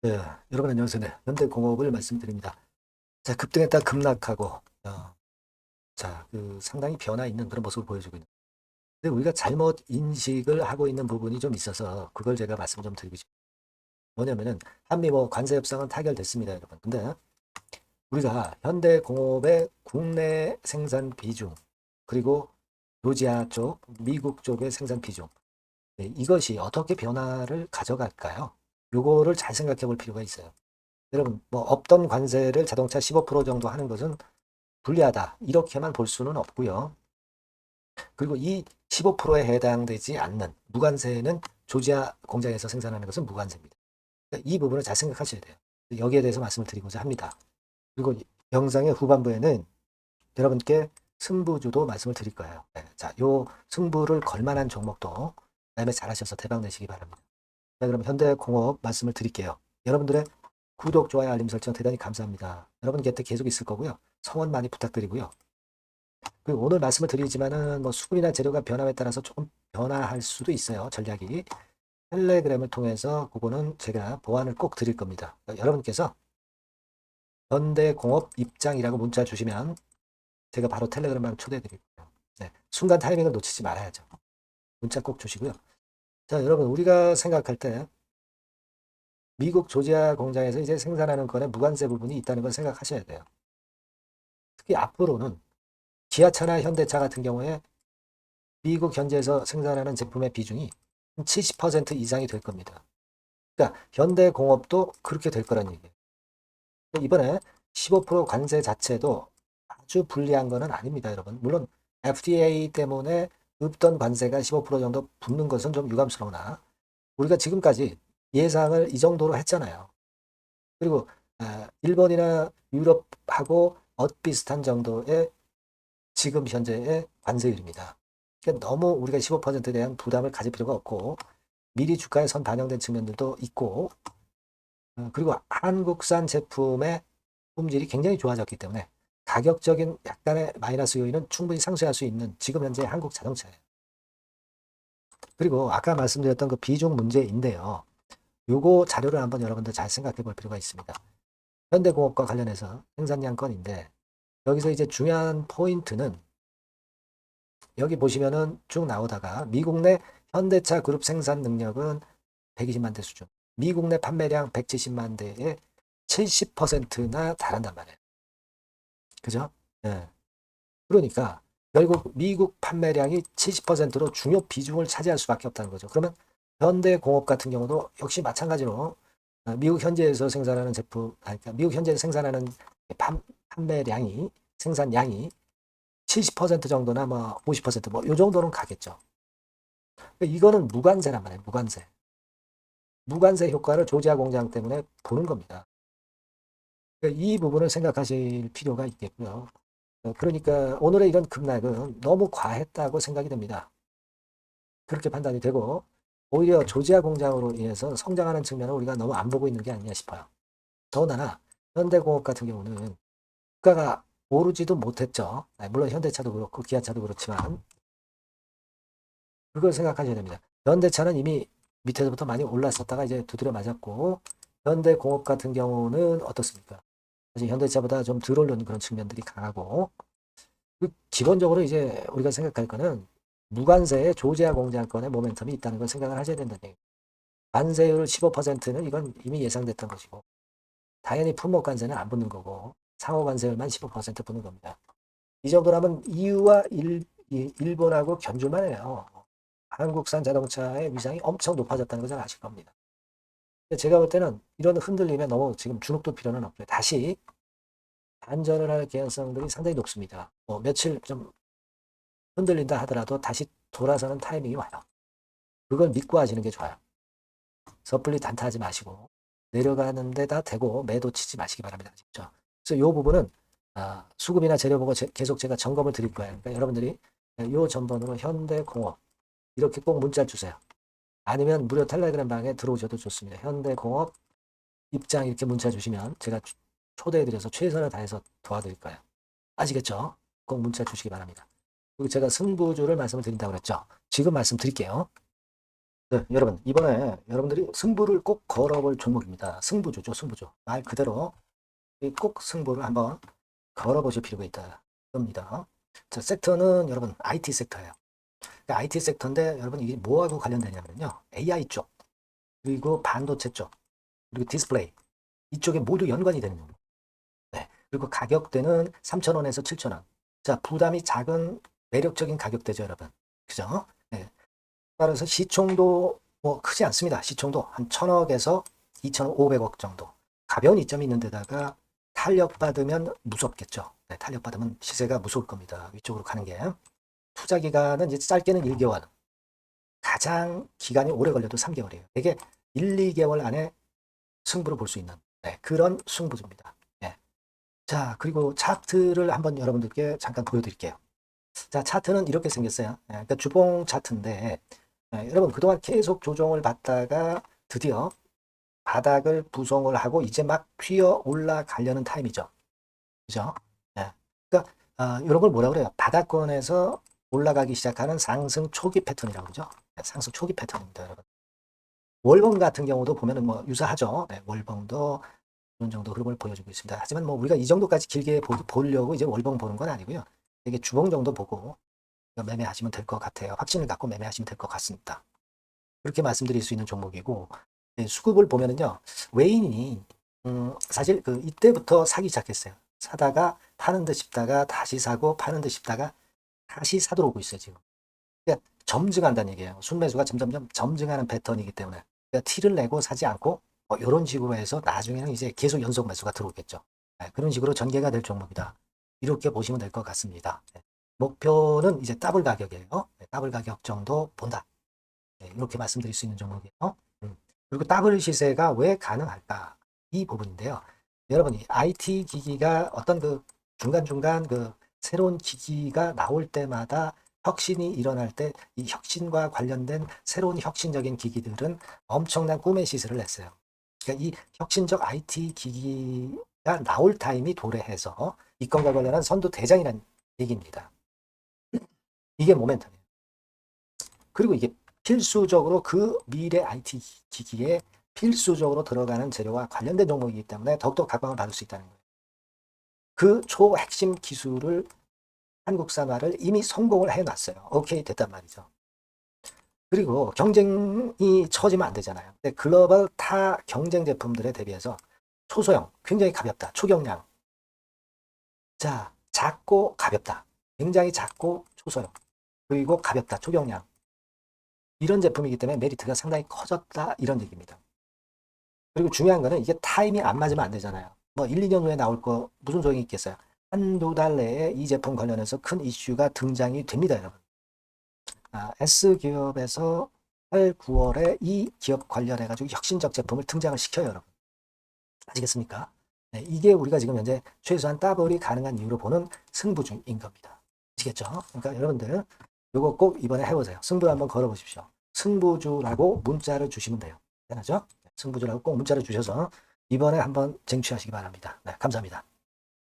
네, 여러분 안녕하세요. 네, 현대공업을 말씀드립니다. 자, 급등했다 급락하고, 상당히 변화 있는 그런 모습을 보여주고 있는. 근데 우리가 잘못 인식을 하고 있는 부분이 좀 있어서 그걸 제가 말씀 좀 드리고 싶어요. 뭐냐면은 한미 뭐 관세 협상은 타결됐습니다, 여러분. 근데 우리가 현대공업의 국내 생산 비중 그리고 조지아 쪽, 미국 쪽의 생산 비중, 네, 이것이 어떻게 변화를 가져갈까요? 요거를 잘 생각해 볼 필요가 있어요. 여러분, 뭐 없던 관세를 자동차 15% 정도 하는 것은 불리하다. 이렇게만 볼 수는 없고요. 그리고 이 15%에 해당되지 않는 무관세는 조지아 공장에서 생산하는 것은 무관세입니다. 그러니까 이 부분을 잘 생각하셔야 돼요. 여기에 대해서 말씀을 드리고자 합니다. 그리고 영상의 후반부에는 여러분께 승부주도 말씀을 드릴 거예요. 네, 자, 요 승부를 걸만한 종목도 다음에 잘하셔서 대박 내시기 바랍니다. 자, 그럼 현대공업 말씀을 드릴게요. 여러분들의 구독, 좋아요, 알림 설정 대단히 감사합니다. 여러분 곁에 계속 있을 거고요. 성원 많이 부탁드리고요. 그리고 오늘 말씀을 드리지만은 뭐 수급이나 재료가 변함에 따라서 조금 변화할 수도 있어요. 전략이. 텔레그램을 통해서 그거는 제가 보완을 꼭 드릴 겁니다. 그러니까 여러분께서 현대공업 입장이라고 문자 주시면 제가 바로 텔레그램방 초대해 드릴 거예요. 네, 순간 타이밍을 놓치지 말아야죠. 문자 꼭 주시고요. 자, 여러분 우리가 생각할 때 미국 조지아 공장에서 이제 생산하는 건에 무관세 부분이 있다는 걸 생각하셔야 돼요. 특히 앞으로는 기아차나 현대차 같은 경우에 미국 현지에서 생산하는 제품의 비중이 70% 이상이 될 겁니다. 그러니까 현대공업도 그렇게 될 거란 얘기예요. 이번에 15% 관세 자체도 아주 불리한 거는 아닙니다, 여러분. 물론 FDA 때문에 없던 관세가 15% 정도 붙는 것은 좀 유감스러우나 우리가 지금까지 예상을 이 정도로 했잖아요. 그리고 일본이나 유럽하고 엇비슷한 정도의 지금 현재의 관세율입니다. 그러니까 너무 우리가 15%에 대한 부담을 가질 필요가 없고 미리 주가에 선 반영된 측면들도 있고 그리고 한국산 제품의 품질이 굉장히 좋아졌기 때문에 가격적인 약간의 마이너스 요인은 충분히 상쇄할 수 있는 지금 현재 한국 자동차예요. 그리고 아까 말씀드렸던 그 비중 문제인데요. 요거 자료를 한번 여러분들 잘 생각해 볼 필요가 있습니다. 현대공업과 관련해서 생산량 건인데 여기서 이제 중요한 포인트는 여기 보시면은 쭉 나오다가 미국 내 현대차 그룹 생산 능력은 120만 대 수준. 미국 내 판매량 170만 대의 70%나 달한단 말이에요. 그죠? 예. 그러니까 결국 미국 판매량이 70%로 중요 비중을 차지할 수밖에 없다는 거죠. 그러면 현대공업 같은 경우도 역시 마찬가지로 미국 현지에서 생산하는 제품, 그러니까 미국 현지에서 생산하는 판매량이 생산량이 70% 정도나 뭐 50%뭐 요 정도는 가겠죠. 그러니까 이거는 무관세란 말이에요. 무관세. 무관세 효과를 조지아 공장 때문에 보는 겁니다. 그러니까 이 부분을 생각하실 필요가 있겠고요. 그러니까 오늘의 이런 급락은 너무 과했다고 생각이 됩니다. 그렇게 판단이 되고 오히려 조지아 공장으로 인해서 성장하는 측면을 우리가 너무 안 보고 있는 게 아니냐 싶어요. 더군다나 현대공업 같은 경우는 주가가 오르지도 못했죠. 물론 현대차도 그렇고 기아차도 그렇지만 그걸 생각하셔야 됩니다. 현대차는 이미 밑에서부터 많이 올랐었다가 이제 두드려 맞았고 현대공업 같은 경우는 어떻습니까? 사실 현대차보다 좀 덜 오른 그런 측면들이 강하고 기본적으로 이제 우리가 생각할 거는 무관세의 조지아 공장권의 모멘텀이 있다는 걸 생각을 하셔야 된다는 얘기예요. 관세율 15%는 이건 이미 예상됐던 것이고 당연히 품목관세는 안 붙는 거고 상호관세율만 15% 붙는 겁니다. 이 정도라면 EU와 일본하고 견줄만 해요. 한국산 자동차의 위상이 엄청 높아졌다는 것을 아실 겁니다. 제가 볼 때는 이런 흔들림에 너무 지금 주눅들 필요는 없고요. 다시 반전을 할 개연성들이 상당히 높습니다. 뭐 며칠 좀 흔들린다 하더라도 다시 돌아서는 타이밍이 와요. 그걸 믿고 하시는 게 좋아요. 섣불리 단타하지 마시고 내려가는 데다 대고 매도 치지 마시기 바랍니다. 그렇죠? 그래서 이 부분은 수급이나 재료 보고 계속 제가 점검을 드릴 거예요. 그러니까 여러분들이 이 전번으로 현대공업 이렇게 꼭 문자 주세요. 아니면 무료 텔레그램 방에 들어오셔도 좋습니다. 현대공업 입장 이렇게 문자 주시면 제가 초대해드려서 최선을 다해서 도와드릴 거예요. 아시겠죠? 꼭 문자 주시기 바랍니다. 그리고 제가 승부주를 말씀을 드린다고 그랬죠. 지금 말씀드릴게요. 네, 여러분, 이번에 여러분들이 승부를 꼭 걸어볼 종목입니다. 승부주죠, 승부주. 말 그대로 꼭 승부를 한번 걸어보실 필요가 있다. 겁니다. 자, 섹터는 여러분, IT 섹터예요. 그러니까 IT 섹터인데, 여러분, 이게 뭐하고 관련되냐면요. AI 쪽, 그리고 반도체 쪽, 그리고 디스플레이. 이쪽에 모두 연관이 되는 종목. 네. 그리고 가격대는 3,000원에서 7,000원. 자, 부담이 작은 매력적인 가격대죠, 여러분. 그죠? 네. 따라서 시총도 뭐 크지 않습니다. 시총도 한 1,000억에서 2,500억 정도. 가벼운 이점이 있는 데다가 탄력받으면 무섭겠죠. 네, 탄력받으면 시세가 무서울 겁니다. 위쪽으로 가는 게. 투자 기간은 이제 짧게는 1개월. 가장 기간이 오래 걸려도 3개월이에요. 되게 1, 2개월 안에 승부를 볼 수 있는 그런 승부입니다. 네. 자, 그리고 차트를 한번 여러분들께 잠깐 보여드릴게요. 자, 차트는 이렇게 생겼어요. 그러니까 주봉 차트인데 여러분 그동안 계속 조정을 받다가 드디어 바닥을 부송을 하고 이제 막 튀어 올라가려는 타임이죠. 그죠? 예. 그러니까 이런 걸 뭐라 그래요? 바닥권에서 올라가기 시작하는 상승 초기 패턴이라고 그러죠. 상승 초기 패턴입니다, 여러분. 월봉 같은 경우도 보면은 뭐 유사하죠. 네, 월봉도 이런 정도 흐름을 보여주고 있습니다. 하지만 뭐 우리가 이 정도까지 길게 보려고 이제 월봉 보는 건 아니고요. 이게 주봉 정도 보고 매매하시면 될 것 같아요. 확신을 갖고 매매하시면 될 것 같습니다. 그렇게 말씀드릴 수 있는 종목이고 수급을 보면은요. 외인이 사실 그 이때부터 사기 시작했어요. 사다가 파는 듯 싶다가 다시 사고 파는 듯 싶다가 다시 사도록 오고 있어요. 지금. 그러니까 점증한다는 얘기예요. 순매수가 점점점 점증하는 패턴이기 때문에 그러니까 티를 내고 사지 않고 이런 식으로 해서 나중에는 이제 계속 연속 매수가 들어오겠죠. 그런 식으로 전개가 될 종목이다. 이렇게 보시면 될 것 같습니다. 목표는 이제 더블 가격이에요. 더블 가격 정도 본다. 이렇게 말씀드릴 수 있는 종목이에요. 그리고 더블 시세가 왜 가능할까? 이 부분인데요. 여러분이 IT 기기가 어떤 그 중간중간 그 새로운 기기가 나올 때마다 혁신이 일어날 때 이 혁신과 관련된 새로운 혁신적인 기기들은 엄청난 꿈의 시세를 냈어요. 그러니까 이 혁신적 IT 기기가 나올 타임이 도래해서 이 건과 관련한 선두 대장이라는 얘기입니다. 이게 모멘텀이에요. 그리고 이게 필수적으로 그 미래 IT 기기에 필수적으로 들어가는 재료와 관련된 종목이기 때문에 더욱더 각광을 받을 수 있다는 거예요. 그 초핵심 기술을 한국산화를 이미 성공을 해놨어요. 오케이 됐단 말이죠. 그리고 경쟁이 처지면 안 되잖아요. 근데 글로벌 타 경쟁 제품들에 대비해서 초소형, 굉장히 가볍다. 초경량. 자, 작고 가볍다. 굉장히 작고 초소형. 그리고 가볍다. 초경량. 이런 제품이기 때문에 메리트가 상당히 커졌다. 이런 얘기입니다. 그리고 중요한 거는 이게 타임이 안 맞으면 안 되잖아요. 뭐 1, 2년 후에 나올 거 무슨 소용이 있겠어요. 한두 달 내에 이 제품 관련해서 큰 이슈가 등장이 됩니다, 여러분. S기업에서 8, 9월에 이 기업 관련해가지고 혁신적 제품을 등장을 시켜요, 여러분. 아시겠습니까? 네, 이게 우리가 지금 현재 최소한 더블이 가능한 이유로 보는 승부주인 겁니다. 아시겠죠? 그러니까 여러분들 이거 꼭 이번에 해보세요. 승부 한번 걸어보십시오. 승부주라고 문자를 주시면 돼요. 되나죠? 승부주라고 꼭 문자를 주셔서 이번에 한번 쟁취하시기 바랍니다. 네, 감사합니다.